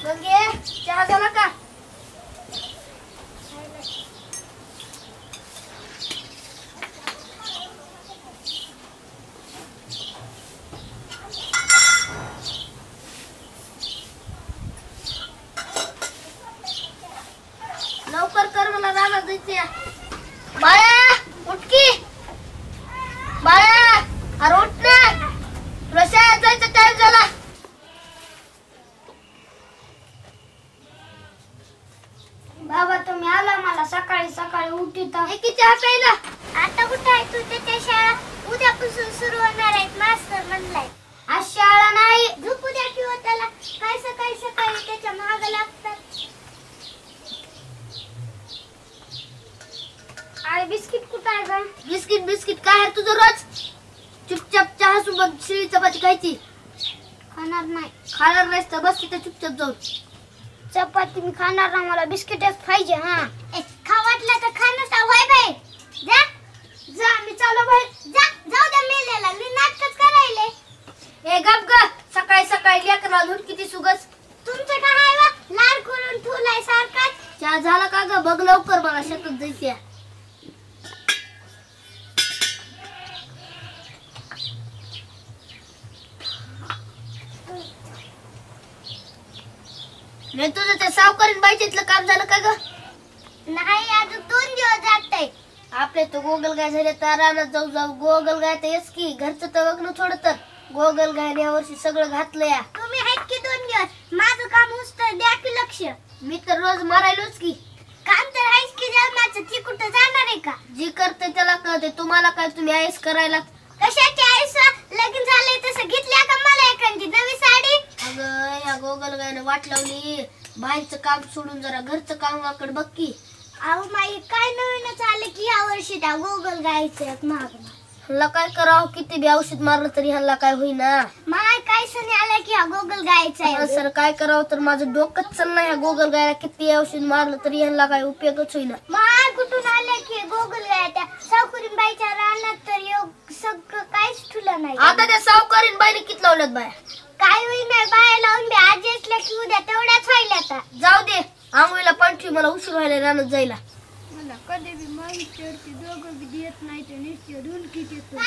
गंगे चहा झाला का? लवकर कर, मला रानात जायचंय. बाळा उठ की. बाळा अरे उठ ना, तुला शाळेत जायचं टाइम झाला. बाबा तुम्ही आला, मला सकाळी सकाळी उठीता. एक चहा प्यायला. आता कुठे आहे तू? त्याच्या शाळा उद्यापासून सुरू होणार आहेत, मास्तर म्हणलाय. आज शाळा नाही, झोपू द्या किंवा त्याला. काय सकाळी सकाळी त्याच्या माग लागतात. अरे बिस्किट कुठं आहे बा? बिस्किट बिस्किट काय आहे तुझं रोज? चुपचाप चहा सोबत शिळी चपाती खायची. खाणार नाही. खाणार नाहीस तर बस तिथे चुपचाप जाऊन. चपाती मी खाणार ना, मला बिस्किटच पाहिजे. हा खा वाटलं तर खाणं होय बाई. जा जा मी चालू बाहेर. जा, जाऊ द्या मेलेला, मी नाटकच करायले. ए गप ग, सकाळी सकाळी लेकरला दूध किती सुगस. तुमचं काय आहे वा? लाड करून ठेवलाय सारखाच. चहा झाला का ग? बघ लवकर, मला शेतात जायचंय. नाही तुझं ते सावकारीन बाईच्यातलं काम झालं का ग? नाही, अजून 2 दिवस जातंय. आपले तो गोगल गाय झाले तर रानात जाऊ जाऊ. गोगल गाय तर येस की, घरचं तर बघ ना थोडं तर. गोगल गाय या वर्षी सगळं घातलं या. तुम्ही आहेत की 2 दिवस, माझं काम उचतर द्या की लक्ष. मी तर रोज मारायलोच की. काम तर आहेच की जन्माचं, ती कुठं जाणार आहे का? जी करते त्याला कळते. तुम्हाला काय, तुम्ही आईस करायला. कशाची आयुष्य? लगीन झालंय तसं घेतल्या का मला एखादी नवी साडी? अगं या गोगल गायनं वाट लावली. बाहेरचं काम सोडून जरा घरचं कामाकडे बघ की. अहो माई, काय नवीनच आलं की या वर्षी त्या गोगल गायचं मागणं. ह्याला काय करावं? किती बी औषध मारलं तरी ह्याला काय होईना. माय काय सणी आलं की हा गोगल गायचा आहे. सर काय करावं तर माझं डोकंच चाललंय. ह्या गोगल गायला किती औषध मारलं तरी ह्याला काय उपयोगच होईना. माय कुठून आलं की गोगल गाय? त्या सावकुरीन बाईच्या रानात तर सगळं काहीच ठुलं नाही. आता त्या सावकारीन बाईने किती लावल्यात बाया. काय होईना बाया लावून बी आज येतल्या की उद्या तेवढ्याच व्हायला. आता जाऊ दे, आंघोळीला पांठवी, मला उशीर व्हायला रानात जायला. मला कधी बी माहिती दोघं बी देत नाही तर नुसते ढुलकीत येतो.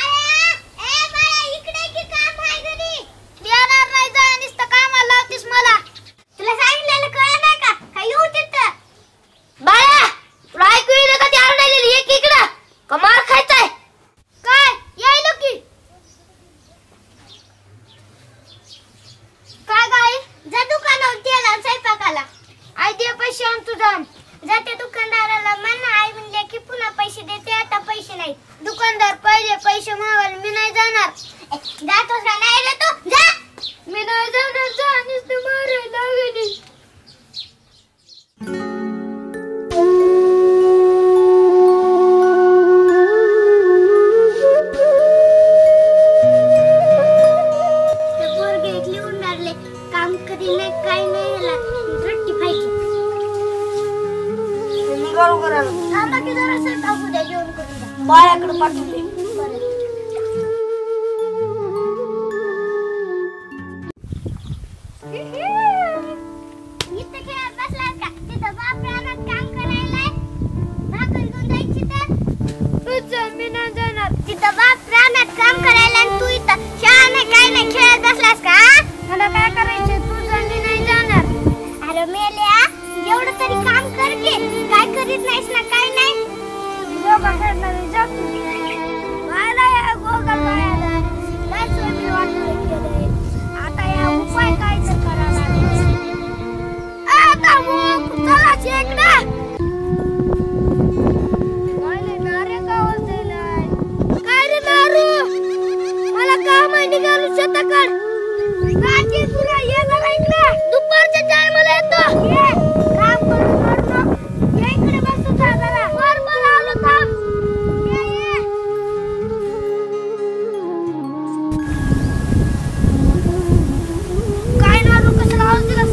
इकडे की काम आहे घरी? येणार नाही, जा नुसतं कामाला लावतीस मला. तुला सांगितलेलं कळलं नाही का? काय येऊ तिथं? बाळा तुला ऐकू येईल का? ती आरडायलेली एक इकडं का मार खायचाय? काय यायलो की? काय गाय? जा दुकानावर तेल आण स्वयंपाकाला. आई दे पैसे आण तुझा. जाते दुकानदाराला म्हण आई म्हणले की पुन्हा पैसे देते, आता पैसे नाही. दुकानदार पहिले पैसे मागायला मी नाही जेवण करून जा. बाळाकडे पाठवले. बरं. इथं खेळत बसलास का? तिथं बाप रानात काम करायलाय. भाकर घेऊन जायची तर? तुझं मी नाही जाणार. तिथं बाप रानात काम करायला आणि तू इथं शाळा नाही काय नाही खेळत बसलास का? मला काय करायचं? तुझं मी नाही जाणार. अरे मेल्या, एवढं तरी काम कर की. काय करीत नाहीस ना काय नाही. योगा करणार जा तू. मला या गोगल बाळाला काय सोयी वाटलं केलंय. आता या उपाय काय तर करा लागेल. आता मग चला शेकडा. काय नारे गावात जायलाय. काय रे नारू, मला काम आहे निघालो शेताकड. रात्री तुला येणार ऐकलं. दुपारच्या टायमाला येतो. ये काम करून करतो. ये इकडे बसतो झाडाला. बरोबर आलो थांब. ये ये. काय नारू कशाला आवाज दिलास?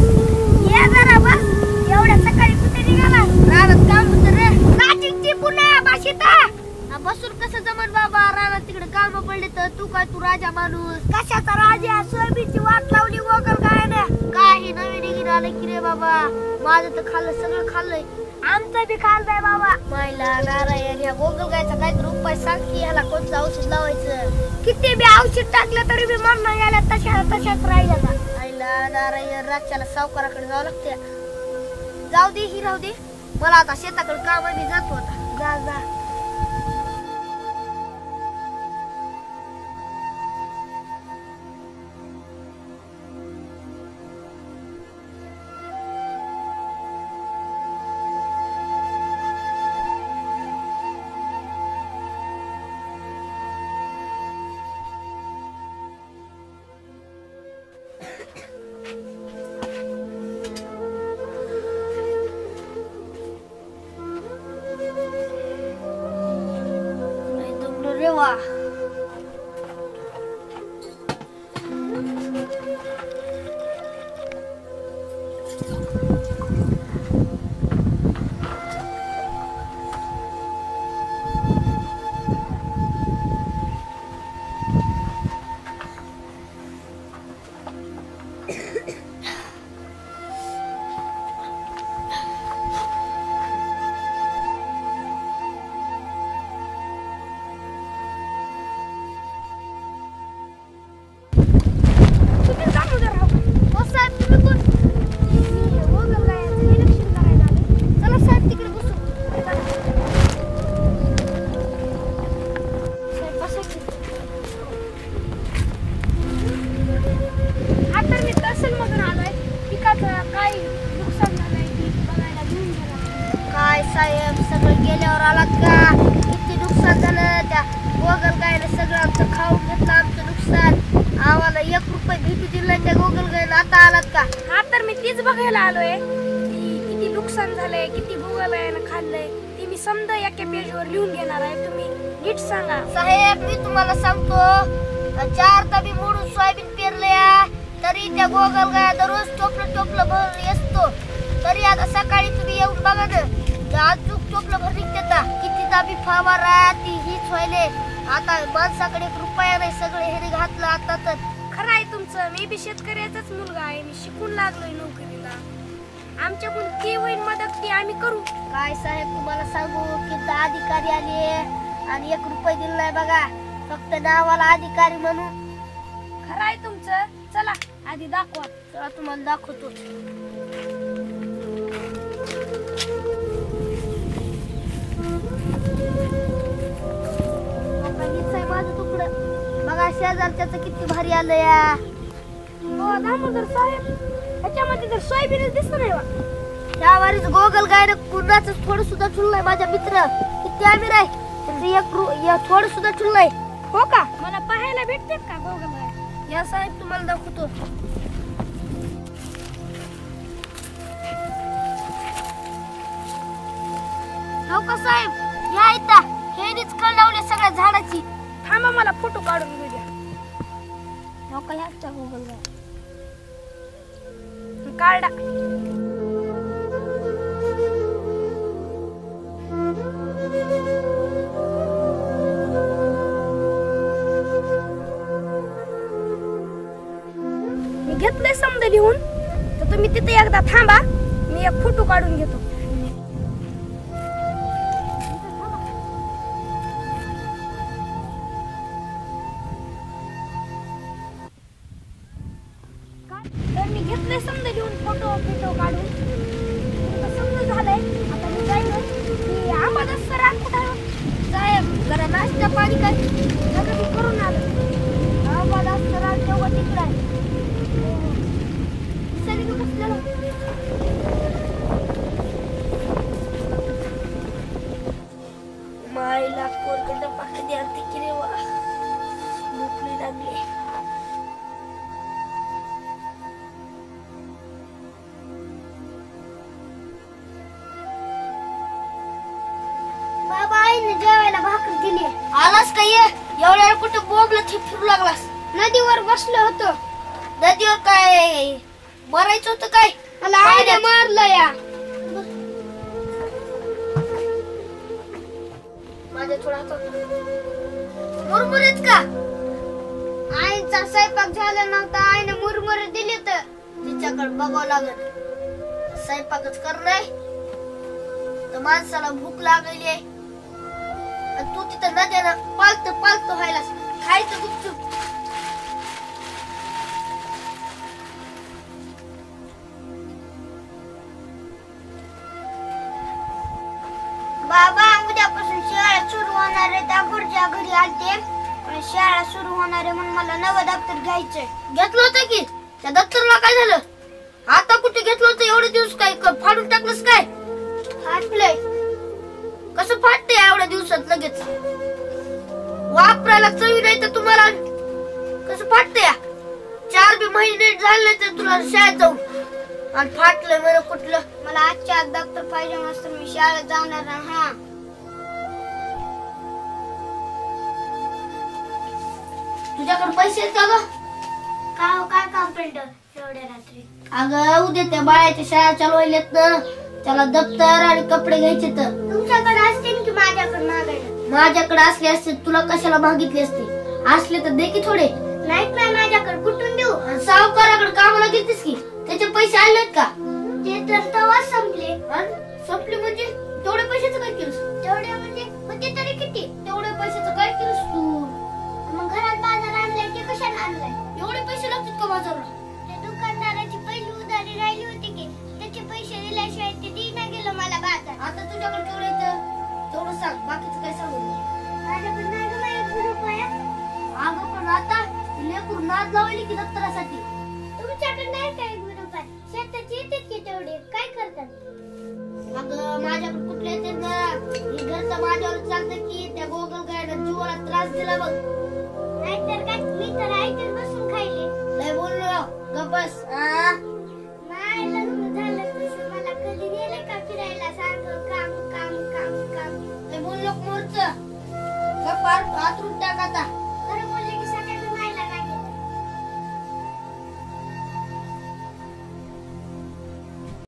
ये जरा बस. एवढ्या सकाळी कुठे निघाला? रानात काम होतं रे. रात्रीची पुन्हा बाशिता. बसून कसं जमन बाबा, रानात तिकडे काम पडले तर तू काय तू राजा माणूस. कशाचा राजा? सोयाबीनची वाट लावली गोगल काय ना. काही नवीन निघून आलं की रे बाबा. माझं तर खाल्लं, सगळं खाल्लंय. आमचं बी खाल्लंय बाबा. मायला नारायण, ह्या गोगल गायचा काहीतरी उपाय सांग की ह्याला कोणतं औषध लावायचं. किती बी औषध टाकलं तरी बी मरण गेल्या तशाच राहिल्या का. आईला नारायण, रातच्याला सावकाराकडे जावं लागते. जाऊ दे ही राहू दे. मला आता शेताकडे काम आहे, मी जातो आता. जा जा. रे वा. काय साहेब, सगळं गेल्यावर आलात का? किती नुकसान झालं त्या गोगल गायने. सगळं आमचं खाऊन घेतलं, आमचं नुकसान. आम्हाला 1 रुपये भेटू दिला त्या गोगल गायने. आता आलात का? हा तर मी तीच बघायला आलोय. किती नुकसान झालंय, किती गोगल गायने खाल्लंय, ती मी समजा एका पेजवर लिहून घेणार आहे. तुम्ही नीट सांगा. साहेब, मी तुम्हाला सांगतो, 4 तबी मोडून सोयाबीन पेरल्या तरी त्या गोगल गाय दररोज टोपलं भरून येतो. तरी आता सकाळी तुम्ही येऊन बघा ना, अजून टोपलं भर निघते. किती ताबी फवारा ती हीच व्हायले. आता माणसाकडे 1 रुपया नाही, सगळे हे घातलं आता तर. खरं आहे तुमचं. मी बी शेतकऱ्याचाच मुलगा आहे. मी शिकून लागलोय नोकरीला. आमच्याकडून ती होईल मदत ती आम्ही करू. काय साहेब, तुम्हाला सांगू की अधिकारी आले आणि 1 रुपया दिला नाही बघा, फक्त नावाला अधिकारी म्हणून. खरं आहे तुमचं. चला आधी दाखवा. चला तुम्हाला दाखवतो. माझं तुकडं बघा, शेजारच्याचं किती भारी आलं या. हो दामोदर साहेब, ह्याच्यामध्ये तर सोयाबीनच दिसत नाही बा. त्यावारीच गोगल गायनं कुणाचं थोडं सुद्धा ठुल नाही. माझ्या मित्र किती आमिर आहे, त्याचं थोडं सुद्धा ठुल नाही. हो का? मला पाहायला भेटते का गोगल गाय? या साहेब, तुम्हाला दाखवतो. हो का साहेब, या इथं हेनीच कळ लावले सगळ्या झाडाची. थांबा, मला फोटो काढून घेऊ द्या. हो का, ह्याचा गोगल गाय काढा. घेतलंय समजा लिहून, तर तुम्ही तिथे एकदा थांबा, मी एक फोटो काढून घेतो. तर मी घेतलंय समजा लिहून फोटो काढून. समजा झालंय. आता मी जाईल की अंबादास सर कुठं आहे? साहेब जरा नाश्ता पाणी काय सगळं मी करून आलो. अंबादास सर तेव्हा तिकडे आहे. सरी तू कसलं मायला कोरकडं पाकं द्या तिकडे वा भूकली लागली. बाबा आईने जेवायला भाकर दिली. आलास का ये एवढ्या कुठं बोबला फिरू लागलास? नदीवर बसलो होतो. नदीवर काय मरायचं होतं काय? मला आईने मारलं या. माझ्या थोडा मुरमुरेत का? आईचा स्वयंपाक झाला नव्हता. आईने मुरमुरे दिले तर तिच्याकडे बघावं लागत. स्वयंपाकच कर नाही तर माणसाला भूक लागली आहे. आणि तू तिथं नद्यानं पालत व्हायला खायचं गुपचूप. बाबा उद्यापासून शाळा सुरू होणार आहे. त्या गुरुच्या घरी आलते आणि शाळा सुरू होणार आहे म्हणून मला नवं दप्तर घ्यायचंय. घेतलं होतं की त्या दप्तरला काय झालं? आता कुठे घेतलं होतं? एवढे दिवस काय फाडून टाकलंस काय? फाटलंय. कसं फाटते एवढ्या दिवसात लगेच? वापरायला चवी नाही तर तुम्हाला कसं फाटते? 4 महिने झाले तर तुला शाळेत जाऊन आणि फाटलं मला कुठलं? मला आजच्या आज दप्तर पाहिजे नसतं. मी शाळेत जाणार आहे. हा तुझ्याकडे पैसे आहेत का ग? काय काम पेंटर एवढ्या रात्री? अगं उद्या त्या बाळाच्या शाळा चालू व्हायल्यात ना, त्याला दप्तर आणि कपडे घ्यायचे. तर तुमच्याकडे असतील की माझ्याकडे मागायला? माझ्याकडे असले असते तुला कशाला मागितले असते? असले तर दे की थोडे. नाहीत नाही माझ्याकडे. कुठून देऊ? आणि सावकाराकडे कामाला घेतेस की त्याचे पैसे आलेत का? ते तर तेव्हा संपले. आणि संपले म्हणजे तेवढे पैशाचं काय केलंस? तेवढे म्हणजे होते तरी किती? तेवढे पैशाचं काय केलंस तू? मग घरात बाजार आणलाय की कशाला आणलाय? एवढे पैसे लागतात का बाजारला? त्या दुकानदाराची पहिली उधारी राहिली होती की त्याचे पैसे दिल्याशिवाय ते देईना गेलं मला बाजार. आता तुझ्याकडे केवढं येतं तेवढं सांग, बाकीचं काय सांगू नको. माझ्याकडे नाही गं बाई 1 रुपया. अगं पण आता लेकरू नाद लावली की दप्तरासाठी. तुमच्याकडे नाही काय 1 रुपया? शेताचे येतात की तेवढे काय करतात? अगं माझ्याकडे कुठले येते ना? हे घरचं माझ्यावर चालतं की त्या गोगल गायनं जीवाला त्रास दिला बघ. नाहीतर काय? मी तर आईतच बसून खायले. लय बोललो गप्प बस. नाही लग्न झालं तसं मला कधी नेलं का फिरायला? सारखं काम काम काम काम. लय बोललो मोरचं गप्प आतरून टाक आता.